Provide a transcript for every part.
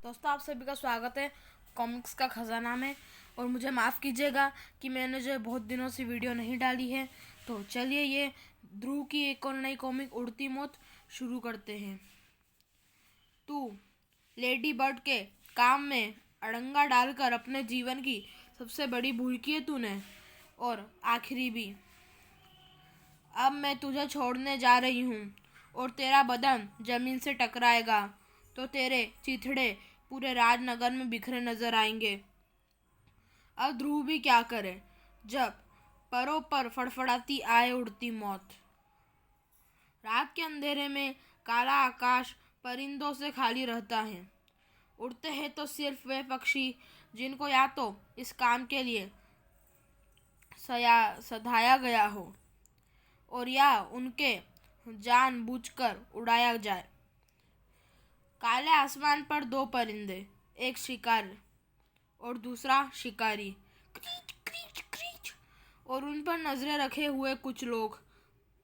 दोस्तों, आप सभी का स्वागत है कॉमिक्स का खजाना में। और मुझे माफ़ कीजिएगा कि मैंने जो बहुत दिनों से वीडियो नहीं डाली है। तो चलिए ये ध्रुव की एक और नई कॉमिक उड़ती मौत शुरू करते हैं। तू लेडी बर्ड के काम में अड़ंगा डालकर अपने जीवन की सबसे बड़ी भूल की है तूने, और आखिरी भी। अब मैं तुझे छोड़ने जा रही हूँ और तेरा बदन जमीन से टकराएगा तो तेरे चिथड़े पूरे राजनगर में बिखरे नजर आएंगे। अब ध्रुव भी क्या करे जब परों पर फड़फड़ाती आए उड़ती मौत। रात के अंधेरे में काला आकाश परिंदों से खाली रहता है। उड़ते हैं तो सिर्फ वे पक्षी जिनको या तो इस काम के लिए सधाया गया हो और या उनके जानबूझकर उड़ाया जाए। काले आसमान पर दो परिंदे, एक शिकार और दूसरा शिकारी, क्रीच क्रीच क्रीच, और उन पर नजरें रखे हुए कुछ लोग।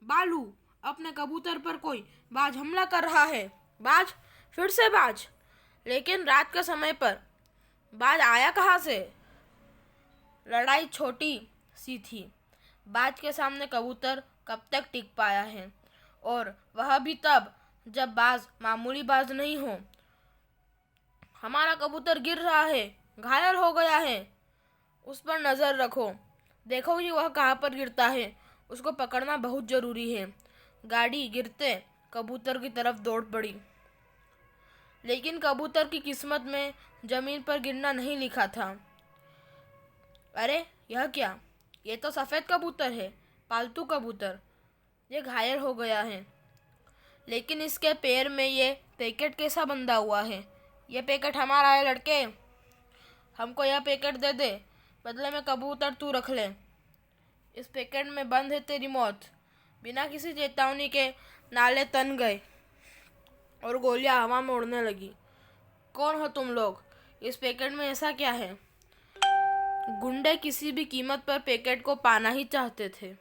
बालू, अपने कबूतर पर कोई बाज हमला कर रहा है। बाज, फिर से बाज। लेकिन रात के समय पर बाज आया कहाँ से? लड़ाई छोटी सी थी। बाज के सामने कबूतर कब तक टिक पाया है, और वह भी तब जब बाज मामूली बाज नहीं हो। हमारा कबूतर गिर रहा है, घायल हो गया है। उस पर नजर रखो, देखो कि वह कहाँ पर गिरता है। उसको पकड़ना बहुत जरूरी है। गाड़ी गिरते कबूतर की तरफ दौड़ पड़ी, लेकिन कबूतर की किस्मत में जमीन पर गिरना नहीं लिखा था। अरे यह क्या? ये तो सफेद कबूतर है, पालतू कबूतर। ये घायल हो गया है, लेकिन इसके पैर में ये पैकेट कैसा बंधा हुआ है? ये पैकेट हमारा है लड़के, हमको यह पैकेट दे दे, बदले में कबूतर तू रख ले। इस पैकेट में बंद है तेरी मौत। बिना किसी चेतावनी के नाले तन गए और गोलियां हवा में उड़ने लगी। कौन हो तुम लोग? इस पैकेट में ऐसा क्या है? गुंडे किसी भी कीमत पर पैकेट को पाना ही चाहते थे,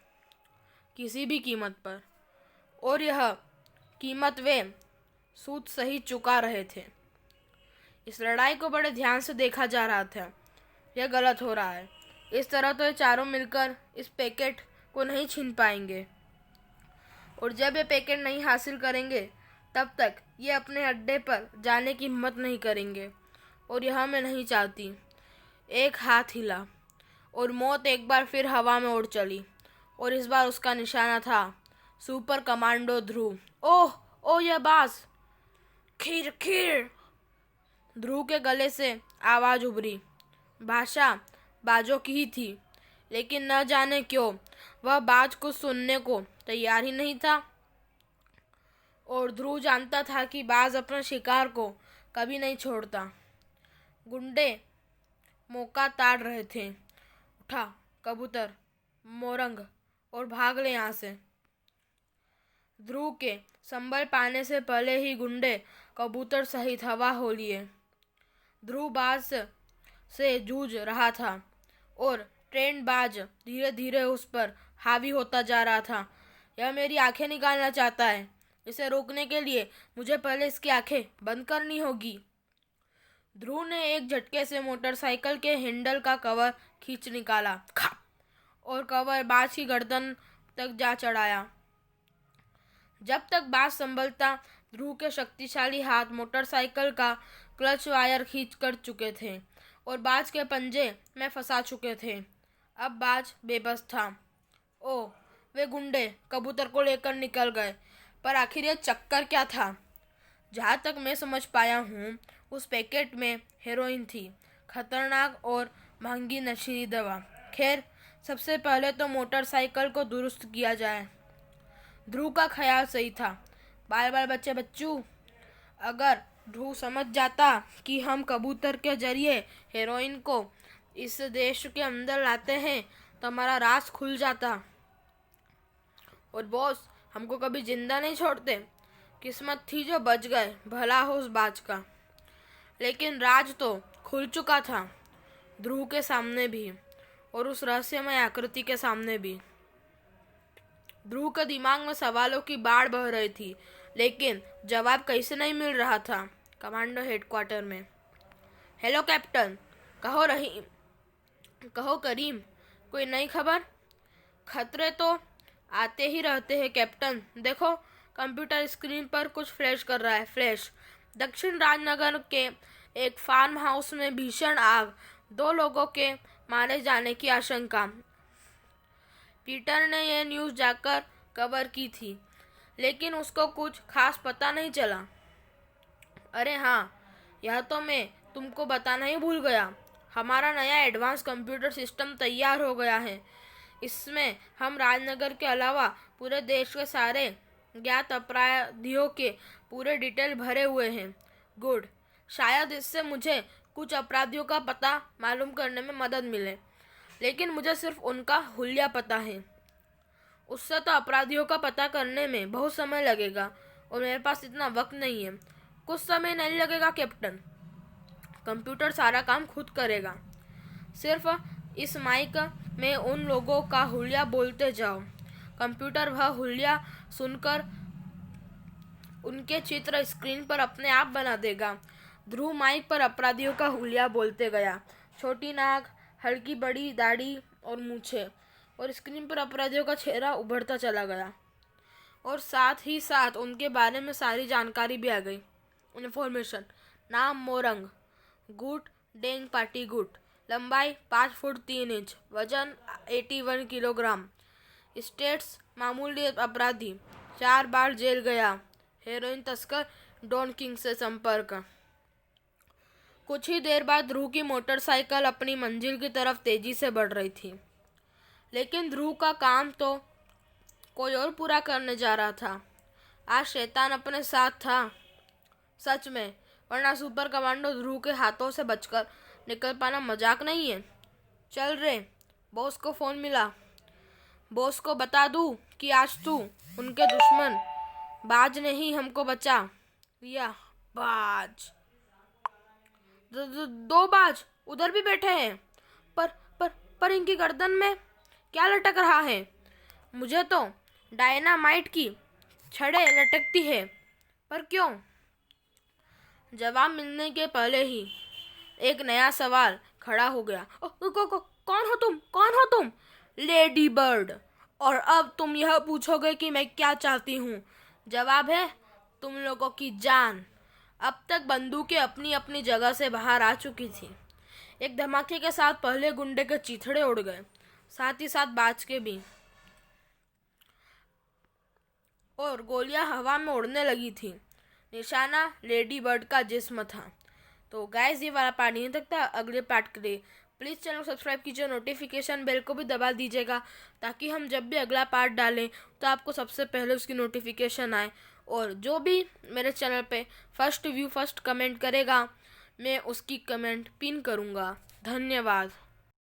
किसी भी कीमत पर। और यह कीमत वे सूद सही चुका रहे थे। इस लड़ाई को बड़े ध्यान से देखा जा रहा था। यह गलत हो रहा है। इस तरह तो ये चारों मिलकर इस पैकेट को नहीं छीन पाएंगे, और जब ये पैकेट नहीं हासिल करेंगे तब तक ये अपने अड्डे पर जाने की हिम्मत नहीं करेंगे, और यह मैं नहीं चाहती। एक हाथ हिला और मौत एक बार फिर हवा में उड़ चली, और इस बार उसका निशाना था सुपर कमांडो ध्रुव। ओह ओह, यह बाज! खीर खीर! ध्रुव के गले से आवाज उभरी। भाषा बाजों की ही थी, लेकिन न जाने क्यों वह बाज को सुनने को तैयार ही नहीं था। और ध्रुव जानता था कि बाज अपने शिकार को कभी नहीं छोड़ता। गुंडे मौका ताड़ रहे थे। उठा कबूतर, मोरंग, और भाग ले यहाँ से। ध्रुव के संभल पाने से पहले ही गुंडे कबूतर सहित हवा हो लिए। ध्रुव बाज से जूझ रहा था और ट्रेंड बाज धीरे धीरे उस पर हावी होता जा रहा था। यह मेरी आंखें निकालना चाहता है। इसे रोकने के लिए मुझे पहले इसकी आंखें बंद करनी होगी। ध्रुव ने एक झटके से मोटरसाइकिल के हैंडल का कवर खींच निकाला, खा, और कवर बाज की गर्दन तक जा चढ़ाया। जब तक बाज संभलता, ध्रुव के शक्तिशाली हाथ मोटरसाइकिल का क्लच वायर खींच कर चुके थे और बाज के पंजे में फंसा चुके थे। अब बाज बेबस था। ओ, वे गुंडे कबूतर को लेकर निकल गए, पर आखिर यह चक्कर क्या था? जहाँ तक मैं समझ पाया हूँ, उस पैकेट में हेरोइन थी, खतरनाक और महंगी नशीली दवा। खैर, सबसे पहले तो मोटरसाइकिल को दुरुस्त किया जाए। ध्रुव का ख्याल सही था। बाल बाल बच्चे बच्चू, अगर ध्रुव समझ जाता कि हम कबूतर के जरिए हेरोइन को इस देश के अंदर लाते हैं तो हमारा राज खुल जाता, और बॉस हमको कभी जिंदा नहीं छोड़ते। किस्मत थी जो बच गए, भला हो उस बाज का। लेकिन राज तो खुल चुका था, ध्रुव के सामने भी और उस रहस्यमय आकृति के सामने भी। ध्रुव के दिमाग में सवालों की बाढ़ बह रही थी, लेकिन जवाब कैसे नहीं मिल रहा था। कमांडो हेडक्वार्टर में हेलो कैप्टन। कहो करीम, कोई नई खबर? खतरे तो आते ही रहते हैं कैप्टन। देखो, कंप्यूटर स्क्रीन पर कुछ फ्लैश कर रहा है। फ्लैश। दक्षिण राजनगर के एक फार्म हाउस में भीषण आग, 2 लोगों के मारे जाने की आशंका। पीटर ने यह न्यूज़ जाकर कवर की थी, लेकिन उसको कुछ खास पता नहीं चला। अरे हाँ, यह तो मैं तुमको बताना ही भूल गया। हमारा नया एडवांस कंप्यूटर सिस्टम तैयार हो गया है। इसमें हम राजनगर के अलावा पूरे देश के सारे ज्ञात अपराधियों के पूरे डिटेल भरे हुए हैं। गुड। शायद इससे मुझे कुछ अपराधियों का पता मालूम करने में मदद मिले, लेकिन मुझे सिर्फ उनका हुलिया पता है। उससे तो अपराधियों का पता करने में बहुत समय लगेगा और मेरे पास इतना वक्त नहीं है। कुछ समय नहीं लगेगा कैप्टन, कंप्यूटर सारा काम खुद करेगा। सिर्फ इस माइक में उन लोगों का हुलिया बोलते जाओ। कंप्यूटर वह हुलिया सुनकर उनके चित्र स्क्रीन पर अपने आप बना देगा। ध्रुव माइक पर अपराधियों का हुलिया बोलते गया। छोटी नाक, हल्की बड़ी दाढ़ी और मूछें, और स्क्रीन पर अपराधियों का चेहरा उभरता चला गया और साथ ही साथ उनके बारे में सारी जानकारी भी आ गई। इन्फॉर्मेशन: नाम मोरंग, गुट डेंग पार्टी गुट, लंबाई 5 फुट 3 इंच, वजन 81 किलोग्राम, स्टेट्स मामूली अपराधी, 4 बार जेल गया, हेरोइन तस्कर डॉन किंग से संपर्क। कुछ ही देर बाद ध्रुव की मोटरसाइकिल अपनी मंजिल की तरफ तेजी से बढ़ रही थी, लेकिन ध्रुव का काम तो कोई और पूरा करने जा रहा था। आज शैतान अपने साथ था, सच में, वरना सुपर कमांडो ध्रुव के हाथों से बचकर निकल पाना मजाक नहीं है। चल रे, बॉस को फोन मिला। बॉस को बता दूं कि आज तू उनके दुश्मन बाज ने ही हमको बचा लिया। बाज, 2 बाज उधर भी बैठे हैं, पर इनकी गर्दन में क्या लटक रहा है? मुझे तो डायनामाइट की छड़ें लटकती है, पर क्यों? जवाब मिलने के पहले ही एक नया सवाल खड़ा हो गया। कौन हो तुम? Lady bird. और अब तुम यह पूछोगे कि मैं क्या चाहती हूँ? जवाब है, तुम लोगों की जान। अब तक बंदूकें अपनी अपनी जगह से बाहर आ चुकी थी। एक धमाके के साथ पहले गुंडे के चिथड़े उड़ गए, साथ ही साथ बाज के भी, और गोलियां हवा में उड़ने लगी थी। निशाना लेडी बर्ड का जिस्म था। तो गाइस, ये वाला पार्ट यहीं तक था। अगले पार्ट के लिए प्लीज़ चैनल को सब्सक्राइब कीजिए, नोटिफिकेशन बेल को भी दबा दीजिएगा, ताकि हम जब भी अगला पार्ट डालें तो आपको सबसे पहले उसकी नोटिफिकेशन आए। और जो भी मेरे चैनल पे फर्स्ट व्यू फर्स्ट कमेंट करेगा, मैं उसकी कमेंट पिन करूँगा। धन्यवाद।